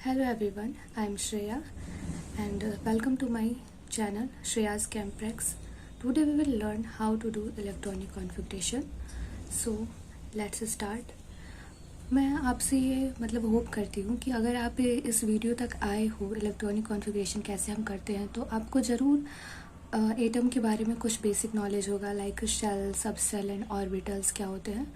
Hello everyone, I am Shreya and welcome to my channel Shreya's Camprex. Today we will learn how to do electronic configuration. So let's start. मैं आपसे ये hope करती हूँ कि अगर आप इस वीडियो तक आए हो इलेक्ट्रॉनिक कॉन्फ़िगरेशन कैसे हम करते हैं तो आपको ज़रूर एटम के बारे में कुछ बेसिक नॉलेज होगा, लाइक शेल, सब सेल एंड ऑर्बिटल्स क्या होते हैं।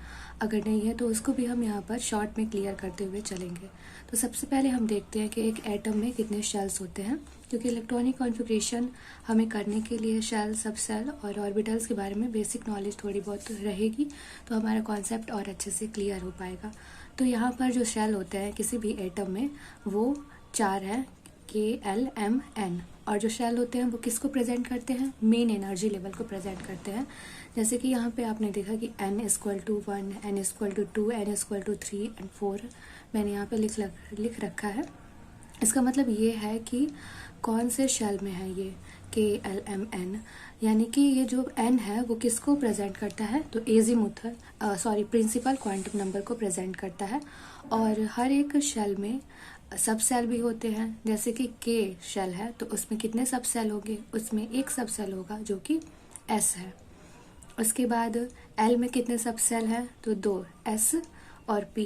अगर नहीं है तो उसको भी हम यहाँ पर शॉर्ट में क्लियर करते हुए चलेंगे। तो सबसे पहले हम देखते हैं कि एक एटम में कितने शेल्स होते हैं, क्योंकि इलेक्ट्रॉनिक कॉन्फ़िगरेशन हमें करने के लिए शेल, सब सेल और ऑर्बिटल्स के बारे में बेसिक नॉलेज थोड़ी बहुत रहेगी तो हमारा कॉन्सेप्ट और अच्छे से क्लियर हो पाएगा। तो यहाँ पर जो शेल होते हैं किसी भी एटम में वो 4 है, KLMN। और जो शेल होते हैं वो किसको प्रेजेंट करते हैं, मेन एनर्जी लेवल को प्रेजेंट करते हैं। जैसे कि यहाँ पे आपने देखा कि n=1, n=2, n=3 एंड 4 मैंने यहाँ पे लिख रखा है। इसका मतलब ये है कि कौन से शेल में है ये KLMN, यानी कि ये जो n है वो किसको प्रेजेंट करता है, तो एजीमुथल प्रिंसिपल क्वांटम नंबर को प्रेजेंट करता है। और हर एक शेल में सब सेल भी होते हैं। जैसे कि K शेल है तो उसमें कितने सब सेल होंगे, उसमें एक सब सेल होगा जो कि S है। उसके बाद L में कितने सब सेल हैं, तो 2 S और P।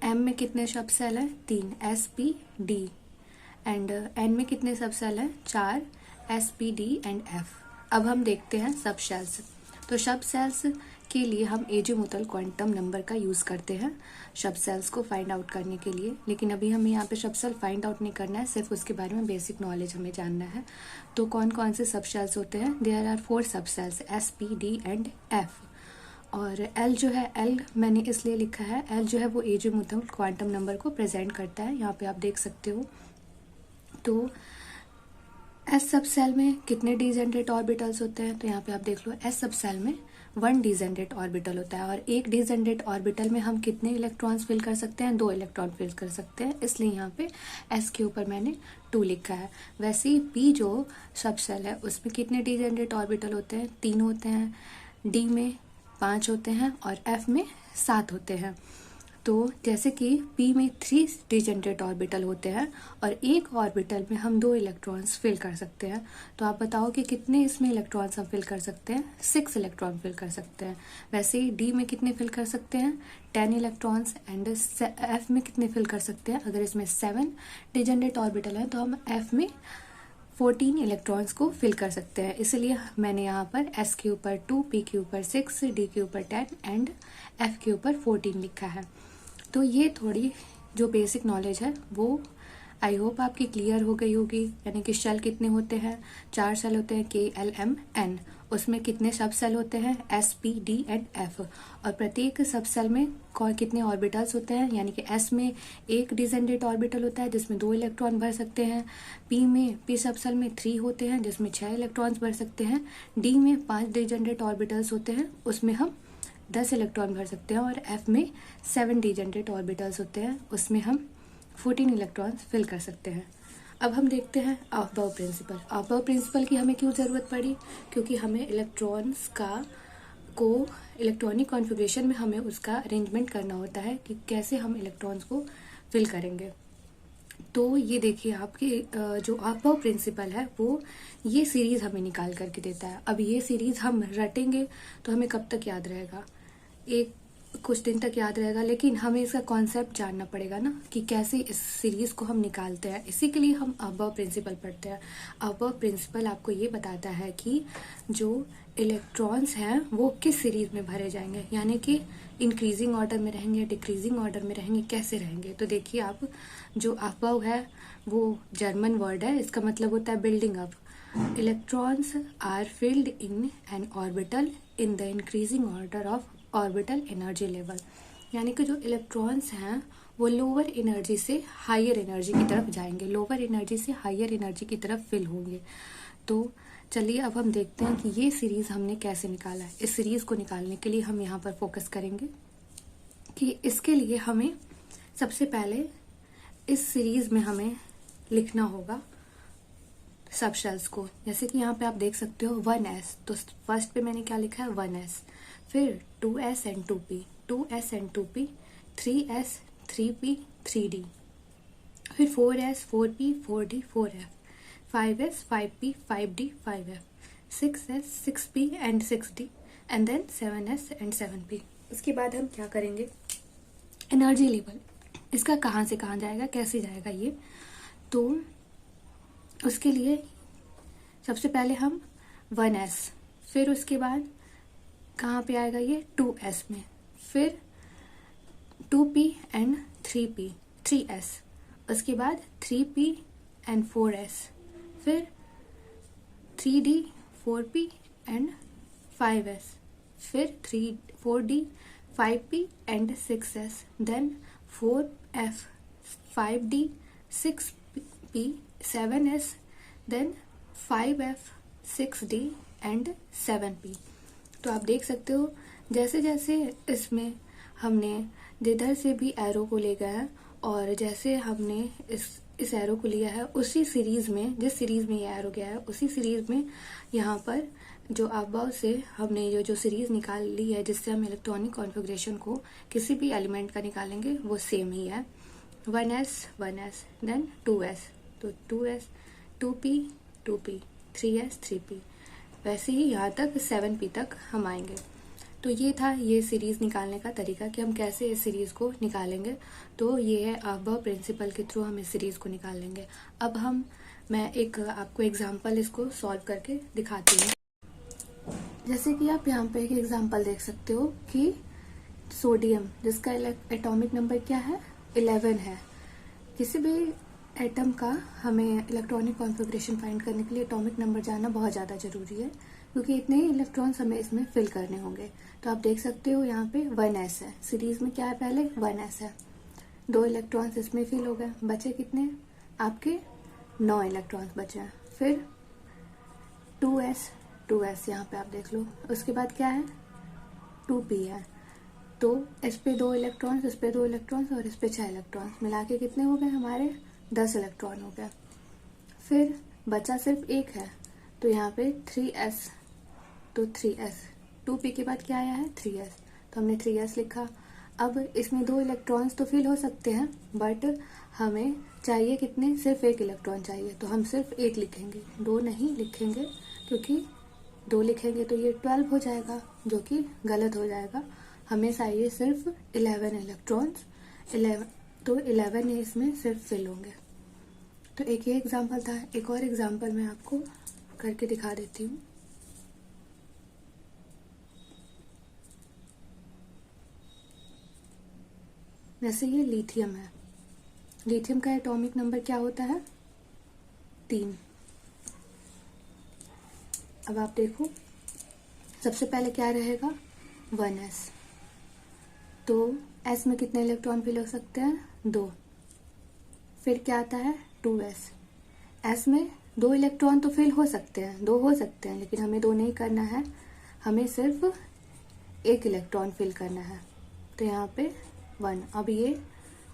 M में कितने सब सेल हैं, 3 S P D। And N में कितने सब सेल हैं, 4 S P D and F। अब हम देखते हैं सब शेल्स। तो सब सेल्स के लिए हम एजीमुथल क्वांटम नंबर का यूज़ करते हैं सब सेल्स को फाइंड आउट करने के लिए। लेकिन अभी हमें यहाँ पे सब सेल फाइंड आउट नहीं करना है, सिर्फ उसके बारे में बेसिक नॉलेज हमें जानना है। तो कौन कौन से सब सेल्स होते हैं, there are 4 sub shells S P D and F। और L जो है, L मैंने इसलिए लिखा है, L जो है वो एजीमुथल क्वांटम नंबर को प्रेजेंट करता है। यहाँ पे आप देख सकते हो। तो S सब सेल में कितने डिजेनरेट ऑर्बिटल्स होते हैं, तो यहाँ पे आप देख लो S सब सेल में 1 डिजेनरेट ऑर्बिटल होता है। और एक डिजेनरेट ऑर्बिटल में हम कितने इलेक्ट्रॉन्स फिल कर सकते हैं, 2 इलेक्ट्रॉन फिल कर सकते हैं, इसलिए यहाँ पे S के ऊपर मैंने 2 लिखा है। वैसे ही P जो सब सेल है उसमें कितने डिजेनरेट ऑर्बिटल होते हैं, 3 होते हैं, D में 5 होते हैं और F में 7 होते हैं। तो जैसे कि P में 3 डिजेनरेट ऑर्बिटल होते हैं और एक ऑर्बिटल में हम 2 इलेक्ट्रॉन्स फिल कर सकते हैं। तो आप बताओ कि कितने इसमें इलेक्ट्रॉन्स हम फिल कर सकते हैं, 6 इलेक्ट्रॉन फिल कर सकते हैं। वैसे ही D में कितने फिल कर सकते हैं, 10 इलेक्ट्रॉन्स। एंड F में कितने फिल कर सकते हैं, अगर इसमें 7 डिजेनरेट ऑर्बिटल है तो हम F में 14 इलेक्ट्रॉन्स को फिल कर सकते हैं। इसलिए मैंने यहाँ पर S के ऊपर 2, P के ऊपर 6, D के ऊपर 10 एंड F के ऊपर 14 लिखा है। तो ये थोड़ी जो बेसिक नॉलेज है वो आई होप आपकी क्लियर हो गई होगी। यानी कि शेल कितने होते हैं, 4 सेल होते हैं KLMN। उसमें कितने सब सेल होते हैं, S P D and F। और प्रत्येक सब सेल में कितने ऑर्बिटल्स होते हैं, यानी कि S में एक डिजेनरेट ऑर्बिटल होता है जिसमें 2 इलेक्ट्रॉन भर सकते हैं। P सब सेल में 3 होते हैं जिसमें 6 इलेक्ट्रॉन्स भर सकते हैं। D में 5 डिजेनरेट ऑर्बिटल्स होते हैं, उसमें हम 10 इलेक्ट्रॉन भर सकते हैं। और F में 7 डिजेनरेट ऑर्बिटल्स होते हैं, उसमें हम 14 इलेक्ट्रॉन्स फिल कर सकते हैं। अब हम देखते हैं अबव प्रिंसिपल। अबव प्रिंसिपल की हमें क्यों ज़रूरत पड़ी, क्योंकि हमें इलेक्ट्रॉन्स को इलेक्ट्रॉनिक कॉन्फ़िगरेशन में हमें उसका अरेंजमेंट करना होता है कि कैसे हम इलेक्ट्रॉन्स को फिल करेंगे। तो ये देखिए आपकी जो अबव प्रिंसिपल है वो ये सीरीज़ हमें निकाल करके देता है। अब ये सीरीज़ हम रटेंगे तो हमें कब तक याद रहेगा, कुछ दिन तक याद रहेगा, लेकिन हमें इसका कॉन्सेप्ट जानना पड़ेगा ना कि कैसे इस सीरीज़ को हम निकालते हैं। इसी के लिए हम अबव प्रिंसिपल पढ़ते हैं। अबव प्रिंसिपल आपको ये बताता है कि जो इलेक्ट्रॉन्स हैं वो किस सीरीज़ में भरे जाएंगे, यानी कि इंक्रीजिंग ऑर्डर में रहेंगे, डिक्रीजिंग ऑर्डर में रहेंगे, कैसे रहेंगे। तो देखिए आप, जो अबव है वो जर्मन वर्ड है, इसका मतलब होता है building up. Electrons are filled in an orbital in the increasing order of orbital energy level. यानी कि जो इलेक्ट्रॉन्स हैं वो लोअर एनर्जी से हायर एनर्जी की तरफ जाएंगे, लोअर एनर्जी से हायर एनर्जी की तरफ फिल होंगे। तो चलिए अब हम देखते हैं कि ये सीरीज हमने कैसे निकाला है। इस सीरीज को निकालने के लिए हम यहाँ पर फोकस करेंगे कि इसके लिए हमें सबसे पहले इस सीरीज में हमें लिखना होगा सब शेल्स को। जैसे कि यहाँ पे आप देख सकते हो 1s, तो फर्स्ट पे मैंने क्या लिखा है 1s, फिर 2s and 2p, 2s and 2p, 3s 3p 3d। फिर 4s 4p 4d 4f, 5s 5p 5d 5f, 6s 6p and 6d and then 7s and 7p। उसके बाद हम क्या करेंगे, एनर्जी लेवल इसका कहाँ से कहाँ जाएगा, कैसे जाएगा ये, तो उसके लिए सबसे पहले हम 1s, फिर उसके बाद कहाँ पे आएगा ये 2s में, फिर 2p एंड 3p 3s, उसके बाद 3p एंड 4s, फिर 3d 4p एंड 5s, फिर 4d 5p and 6s, then 4f 5d 6p 7s, then 5f 6d and 7p। तो आप देख सकते हो जैसे जैसे इसमें हमने जिधर से भी एरो को ले गया है और जैसे हमने इस एरो को लिया है उसी सीरीज में, जिस सीरीज में ये एरो गया है उसी सीरीज में यहाँ पर जो अबव से हमने जो सीरीज निकाल ली है जिससे हम इलेक्ट्रॉनिक कॉन्फ़िगरेशन को किसी भी एलिमेंट का निकालेंगे वो सेम ही है। 1s देन 2s, तो 2s 2p 2p 3s 3p, वैसे ही यहाँ तक 7p तक हम आएंगे। तो ये था ये सीरीज निकालने का तरीका कि हम कैसे इस सीरीज को निकालेंगे। तो ये है अबव प्रिंसिपल के थ्रू हम इस सीरीज को निकाल लेंगे। अब मैं एक आपको एग्जांपल इसको सॉल्व करके दिखाती हूँ। जैसे कि आप यहाँ पे एक एग्जांपल देख सकते हो कि सोडियम जिसका एटॉमिक नंबर क्या है 11 है। किसी भी एटम का हमें इलेक्ट्रॉनिक कॉन्फ़िगरेशन फाइंड करने के लिए एटॉमिक नंबर जानना बहुत ज़्यादा ज़रूरी है क्योंकि इतने ही इलेक्ट्रॉन्स हमें इसमें फिल करने होंगे। तो आप देख सकते हो यहाँ पे 1s है, सीरीज में क्या है पहले 1s है, 2 इलेक्ट्रॉन्स इसमें फिल हो गए, बचे कितने आपके 9 इलेक्ट्रॉन्स बचे हैं। फिर 2s यहाँ पे आप देख लो, उसके बाद क्या है 2p है, तो इस पे 2 इलेक्ट्रॉन्स, इस पे 2 इलेक्ट्रॉन्स और इस पे 6 इलेक्ट्रॉन्स मिला के कितने हो गए हमारे 10 इलेक्ट्रॉन हो गए। फिर बचा सिर्फ एक है तो यहाँ पे 3s, तो 3s 2p के बाद क्या आया है 3s, तो हमने 3s लिखा। अब इसमें 2 इलेक्ट्रॉन्स तो फिल हो सकते हैं बट हमें चाहिए कितने, सिर्फ एक इलेक्ट्रॉन चाहिए, तो हम सिर्फ एक लिखेंगे, 2 नहीं लिखेंगे क्योंकि 2 लिखेंगे तो ये 12 हो जाएगा जो कि गलत हो जाएगा। हमें चाहिए सिर्फ 11 इलेक्ट्रॉन्स, 11, तो 11 ही इसमें सिर्फ फिल होंगे। तो एक ये एग्जांपल था, एक और एग्जांपल मैं आपको करके दिखा देती हूँ। जैसे ये लिथियम है, लिथियम का एटॉमिक नंबर क्या होता है 3। अब आप देखो सबसे पहले क्या रहेगा 1s, तो s में कितने इलेक्ट्रॉन फिल हो सकते हैं 2। फिर क्या आता है 2s, s में 2 इलेक्ट्रॉन तो फिल हो सकते हैं, 2 हो सकते हैं, लेकिन हमें 2 नहीं करना है, हमें सिर्फ 1 इलेक्ट्रॉन फिल करना है। तो यहाँ पे 1, अब ये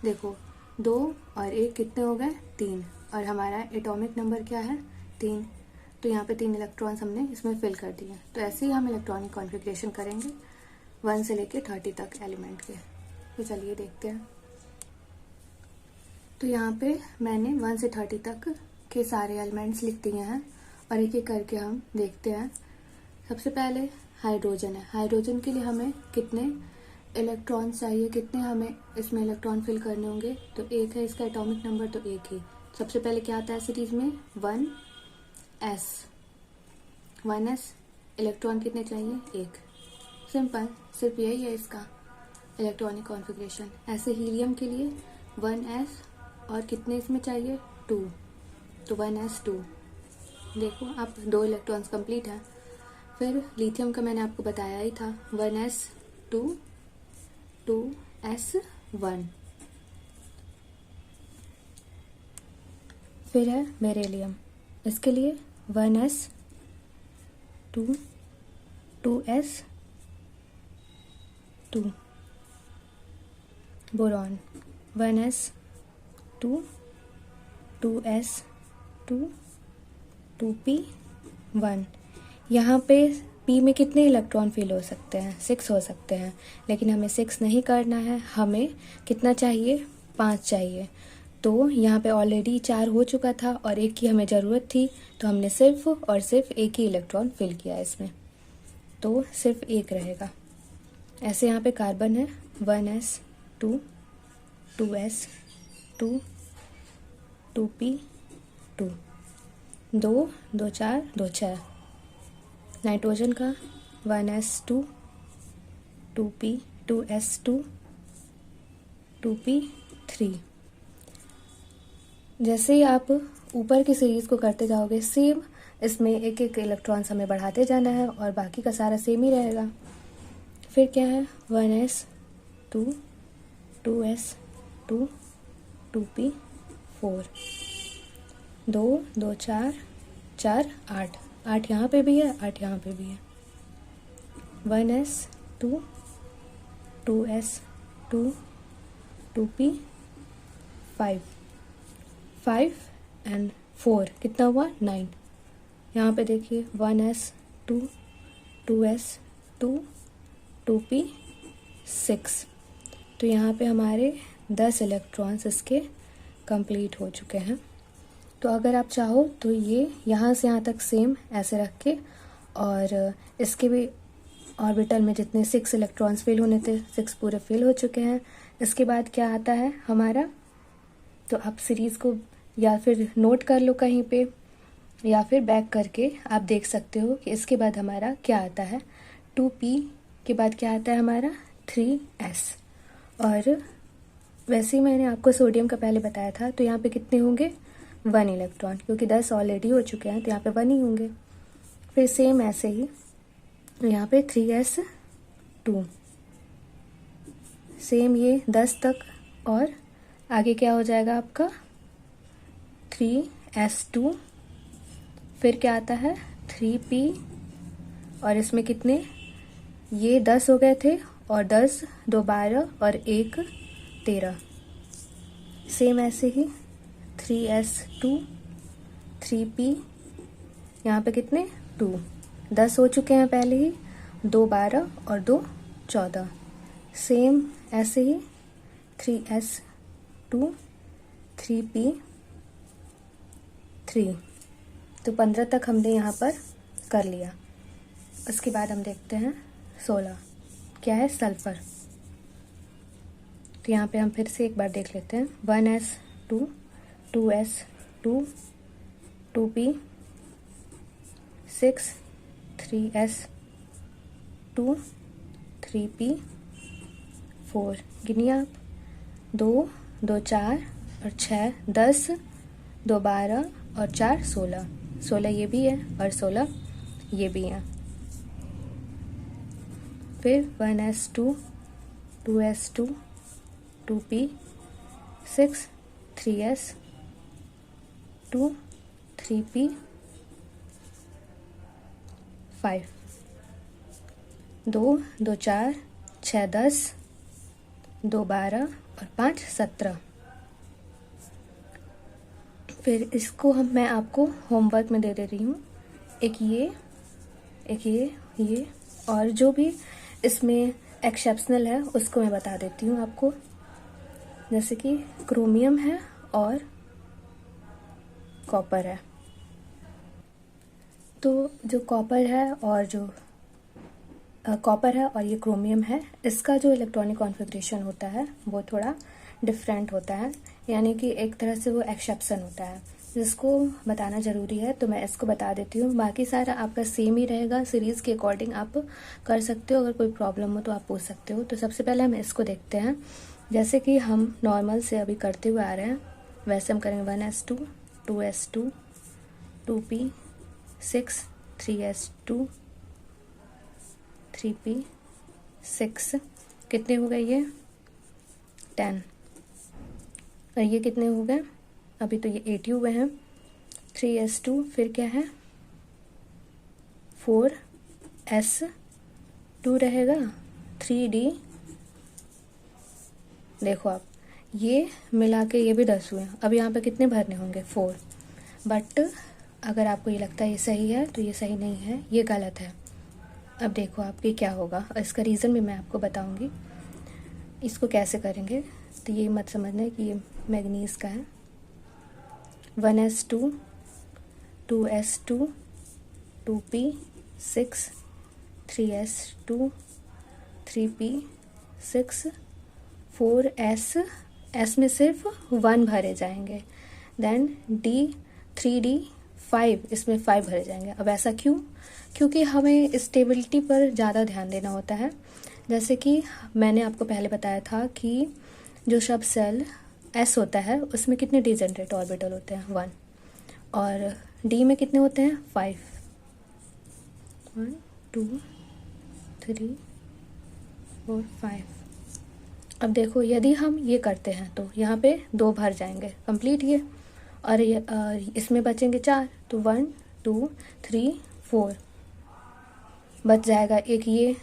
देखो 2 और 1 कितने हो गए 3, और हमारा एटॉमिक नंबर क्या है 3, तो यहाँ पे 3 इलेक्ट्रॉन्स हमने इसमें फिल कर दिए। तो ऐसे ही हम इलेक्ट्रॉनिक कॉन्फ़िगरेशन करेंगे 1 से लेके 30 तक एलिमेंट के। तो चलिए देखते हैं। तो यहाँ पे मैंने 1 से 30 तक के सारे एलिमेंट्स लिख दिए हैं और एक एक करके हम देखते हैं। सबसे पहले हाइड्रोजन है, हाइड्रोजन के लिए हमें कितने इलेक्ट्रॉन्स चाहिए, कितने हमें इसमें इलेक्ट्रॉन फिल करने होंगे, तो 1 है इसका एटॉमिक नंबर, तो 1 ही। सबसे पहले क्या आता है सीरीज में 1s, 1s इलेक्ट्रॉन कितने चाहिए 1, सिंपल, सिर्फ यही है इसका इलेक्ट्रॉनिक कॉन्फ़िगरेशन। ऐसे हीलियम के लिए 1s और कितने इसमें चाहिए 2, तो 1s2, देखो आप 2 इलेक्ट्रॉन्स कंप्लीट हैं। फिर लिथियम का मैंने आपको बताया ही था 1s2 2s1। फिर है बेरिलियम, इसके लिए 1s2 2s2। Boron 1s2 2s2 2p1। यहाँ पे p में कितने इलेक्ट्रॉन फिल हो सकते हैं 6 हो सकते हैं, लेकिन हमें 6 नहीं करना है, हमें कितना चाहिए 5 चाहिए। तो यहाँ पे ऑलरेडी 4 हो चुका था और एक की हमें ज़रूरत थी, तो हमने सिर्फ और सिर्फ एक ही इलेक्ट्रॉन फिल किया इसमें, तो सिर्फ एक रहेगा। ऐसे यहाँ पे कार्बन है 1s2 2s2 2p2 2 2 4 2 6। नाइट्रोजन का 1s2 2p 2s2 2p3। जैसे ही आप ऊपर की सीरीज़ को करते जाओगे सेम इसमें एक एक इलेक्ट्रॉन्स हमें बढ़ाते जाना है और बाकी का सारा सेम ही रहेगा। फिर क्या है 1s2 2s2 2p4 2 2 4 4 8 8 यहाँ पे भी है 8 यहाँ पे भी है। 1s2 2s2 2p5 5 एंड 4 कितना हुआ 9। यहाँ पे देखिए 1s2 2s2 2p6। तो यहाँ पे हमारे 10 इलेक्ट्रॉन्स इसके कंप्लीट हो चुके हैं। तो अगर आप चाहो तो ये यहाँ से यहाँ तक सेम ऐसे रख के और इसके भी ऑर्बिटल में जितने 6 इलेक्ट्रॉन्स फिल होने थे 6 पूरे फिल हो चुके हैं। इसके बाद क्या आता है हमारा, तो आप सीरीज़ को या फिर नोट कर लो कहीं पे या फिर बैक करके आप देख सकते हो कि इसके बाद हमारा क्या आता है। 2p के बाद क्या आता है हमारा 3s। और वैसे ही मैंने आपको सोडियम का पहले बताया था, तो यहाँ पे कितने होंगे 1 इलेक्ट्रॉन, क्योंकि 10 ऑलरेडी हो चुके हैं तो यहाँ पे 1 ही होंगे। फिर सेम ऐसे ही यहाँ पे 3s2 सेम ये 10 तक, और आगे क्या हो जाएगा आपका 3s2। फिर क्या आता है 3p, और इसमें कितने ये 10 हो गए थे और 10 2 12 और 1 13। सेम ऐसे ही 3s2 3p, यहाँ पे कितने 2 10 हो चुके हैं पहले ही, 2 12 और 2 14। सेम ऐसे ही 3s2 3p3। तो 15 तक हमने यहाँ पर कर लिया। उसके बाद हम देखते हैं 16 क्या है सल्फर। तो यहाँ पे हम फिर से एक बार देख लेते हैं 1s2 2s2 2p6 3s2 3p4। गिनिए आप 2 2 4 और 6 10 2 12 और 4 16 16 ये भी है और 16 ये भी है। फिर 1s2 2s2 2p6 3s2 3p5 2 2 4 6 10 2 12 और 5 17। फिर इसको मैं आपको होमवर्क में दे रही हूँ, एक ये और जो भी इसमें एक्सेप्शनल है उसको मैं बता देती हूँ आपको। जैसे कि क्रोमियम है और कॉपर है। तो जो कॉपर है और ये क्रोमियम है, इसका जो इलेक्ट्रॉनिक कॉन्फ़िगरेशन होता है वो थोड़ा डिफरेंट होता है, यानी कि एक तरह से वो एक्सेप्शन होता है जिसको बताना ज़रूरी है। तो मैं इसको बता देती हूँ, बाकी सारा आपका सेम ही रहेगा। सीरीज़ के अकॉर्डिंग आप कर सकते हो, अगर कोई प्रॉब्लम हो तो आप पूछ सकते हो। तो सबसे पहले हम इसको देखते हैं। जैसे कि हम नॉर्मल से अभी करते हुए आ रहे हैं वैसे हम करेंगे 1s2 2s2 2p6 3s2 3p6। कितने हो गए ये 10, और ये कितने हो गए अभी तो ये 80 हुए हैं। 3s2 फिर क्या है 4s2 रहेगा 3d। देखो आप ये मिला के ये भी 10 हुए। अब यहाँ पे कितने भरने होंगे 4। बट अगर आपको ये लगता है ये सही है तो ये सही नहीं है, ये गलत है। अब देखो आपके क्या होगा, और इसका रीज़न भी मैं आपको बताऊंगी। इसको कैसे करेंगे, तो ये मत समझना कि ये मैग्नीज का है। 1s2 2s2 2p6 3s2 3p6 4s, s में सिर्फ 1 भरे जाएंगे। देन d 3d 5, इसमें 5 भरे जाएंगे। अब ऐसा क्यों? क्योंकि हमें स्टेबिलिटी पर ज़्यादा ध्यान देना होता है। जैसे कि मैंने आपको पहले बताया था कि जो सब सेल s होता है उसमें कितने डिजेनरेट ऑर्बिटल होते हैं? 1। और d में कितने होते हैं? 5। 1 2 3 4 5। अब देखो, यदि हम ये करते हैं तो यहाँ पे 2 भर जाएंगे, कंप्लीट ये। और इसमें बचेंगे 4, तो 1 2 3 4 बच जाएगा एक ये,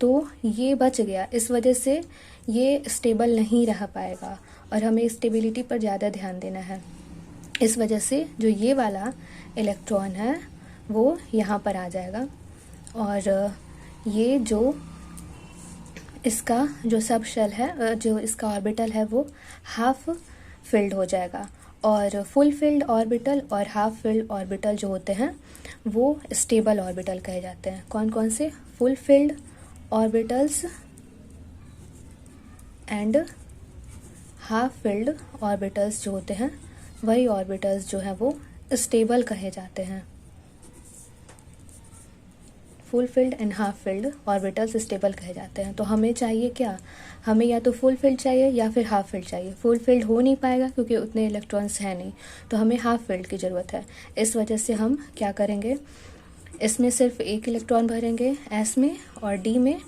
तो ये बच गया। इस वजह से ये स्टेबल नहीं रह पाएगा और हमें स्टेबिलिटी पर ज़्यादा ध्यान देना है। इस वजह से जो ये वाला इलेक्ट्रॉन है वो यहाँ पर आ जाएगा और ये जो इसका जो सब शेल है, जो इसका ऑर्बिटल है, वो हाफ फिल्ड हो जाएगा। और फुल फिल्ड ऑर्बिटल और हाफ फिल्ड ऑर्बिटल जो होते हैं वो स्टेबल ऑर्बिटल कहे जाते हैं। कौन कौन से? Full field orbitals and half filled orbitals जो होते हैं, वही ऑर्बिटल्स जो हैं वो स्टेबल कहे जाते हैं। Full filled and half filled orbitals stable कहे जाते हैं। तो हमें चाहिए क्या? हमें या तो फुल फिल्ड चाहिए या फिर हाफ फिल्ड चाहिए। फुल फिल्ड हो नहीं पाएगा क्योंकि उतने इलेक्ट्रॉन्स हैं नहीं, तो हमें हाफ फिल्ड की ज़रूरत है। इस वजह से हम क्या करेंगे, इसमें सिर्फ 1 इलेक्ट्रॉन भरेंगे s में, और d में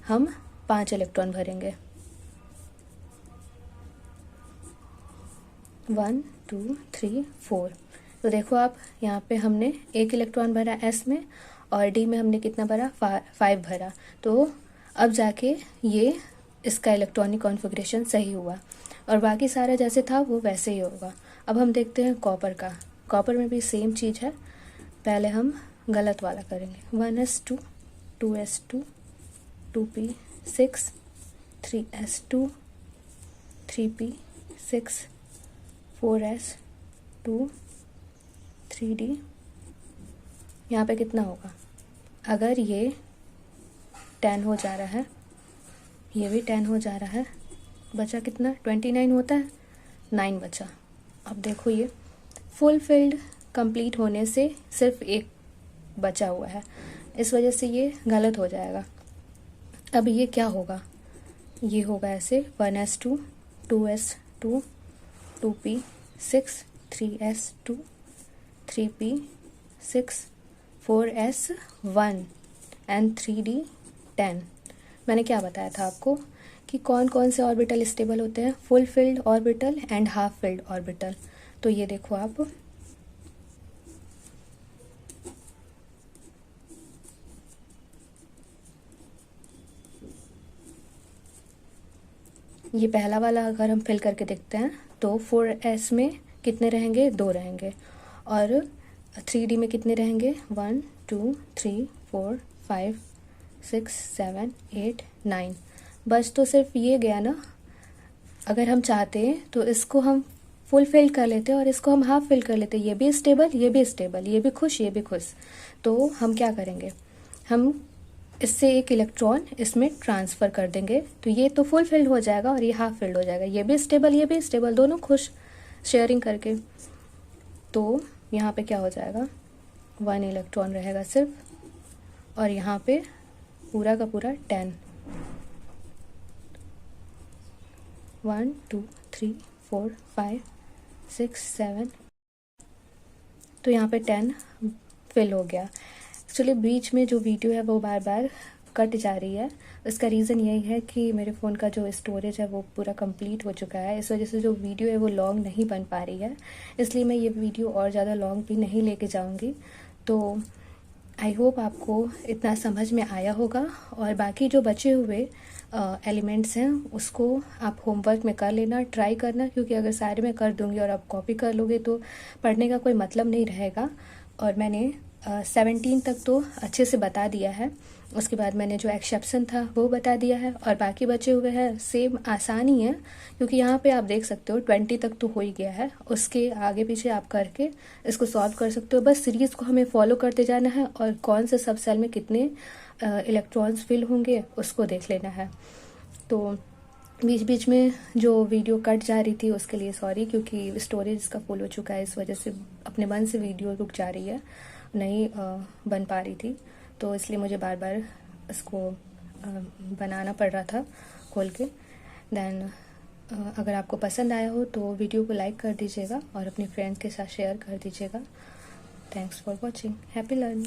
हम 5 इलेक्ट्रॉन भरेंगे। 1 2 3 4। तो देखो आप, यहाँ पे हमने 1 इलेक्ट्रॉन भरा s में और d में हमने कितना भरा? 5 भरा। तो अब जाके ये इसका इलेक्ट्रॉनिक कॉन्फ़िगरेशन सही हुआ और बाकी सारा जैसे था वो वैसे ही होगा। अब हम देखते हैं कॉपर का। कॉपर में भी सेम चीज़ है। पहले हम गलत वाला करेंगे। 1s2 2s2 2p6 3s2 3p6 4s2 3d। यहाँ पे कितना होगा? अगर ये 10 हो जा रहा है, ये भी 10 हो जा रहा है, बचा कितना? 29 होता है, 9 बचा। अब देखो, ये फुल फिल्ड कंप्लीट होने से सिर्फ 1 बचा हुआ है, इस वजह से ये गलत हो जाएगा। अब ये क्या होगा? ये होगा ऐसे 1s2 2s2 2p6 3s2 3p6 4s1 and 3d 10। मैंने क्या बताया था आपको कि कौन कौन से ऑर्बिटल स्टेबल होते हैं? Full field orbital and half filled orbital. तो ये देखो आप, ये पहला वाला अगर हम फिल करके देखते हैं तो 4s में कितने रहेंगे? 2 रहेंगे। और 3d में कितने रहेंगे? 1 2 3 4 5 6 7 8 9। बस तो सिर्फ ये गया ना। अगर हम चाहते हैं तो इसको हम फुल फिल कर लेते और इसको हम हाफ फिल कर लेते। ये भी स्टेबल, ये भी स्टेबल, ये भी खुश, ये भी खुश। तो हम क्या करेंगे? हम इससे 1 इलेक्ट्रॉन इसमें ट्रांसफ़र कर देंगे, तो ये तो फुल फिल्ड हो जाएगा और ये हाफ फिल्ड हो जाएगा। ये भी स्टेबल, ये भी स्टेबल, दोनों खुश शेयरिंग करके। तो यहाँ पे क्या हो जाएगा? 1 इलेक्ट्रॉन रहेगा सिर्फ, और यहाँ पे पूरा का पूरा 10। 1 2 3 4 5 6 7। तो यहाँ पे 10 फिल हो गया। एक्चुअली बीच में जो वीडियो है वो बार बार कट जा रही है। इसका रीज़न यही है कि मेरे फ़ोन का जो स्टोरेज है वो पूरा कंप्लीट हो चुका है। इस वजह से जो वीडियो है वो लॉन्ग नहीं बन पा रही है, इसलिए मैं ये वीडियो और ज़्यादा लॉन्ग भी नहीं लेके जाऊंगी। तो आई होप आपको इतना समझ में आया होगा। और बाकी जो बचे हुए एलिमेंट्स हैं उसको आप होमवर्क में कर लेना, ट्राई करना, क्योंकि अगर सारे में कर दूंगी और आप कॉपी कर लोगे तो पढ़ने का कोई मतलब नहीं रहेगा। और मैंने 17 तक तो अच्छे से बता दिया है, उसके बाद मैंने जो एक्सेप्शन था वो बता दिया है, और बाकी बचे हुए हैं सेम आसान ही है, क्योंकि यहाँ पे आप देख सकते हो 20 तक तो हो ही गया है। उसके आगे पीछे आप करके इसको सॉल्व कर सकते हो। बस सीरीज़ को हमें फॉलो करते जाना है और कौन से सब सेल में कितने इलेक्ट्रॉन्स फिल होंगे उसको देख लेना है। तो बीच बीच में जो वीडियो कट जा रही थी उसके लिए सॉरी, क्योंकि स्टोरेज इसका फुल हो चुका है, इस वजह से अपने मन से वीडियो रुक जा रही है, नहीं बन पा रही थी, तो इसलिए मुझे बार बार इसको बनाना पड़ रहा था खोल के। देन अगर आपको पसंद आया हो तो वीडियो को लाइक कर दीजिएगा और अपने फ्रेंड्स के साथ शेयर कर दीजिएगा। Thanks for watching, happy learning.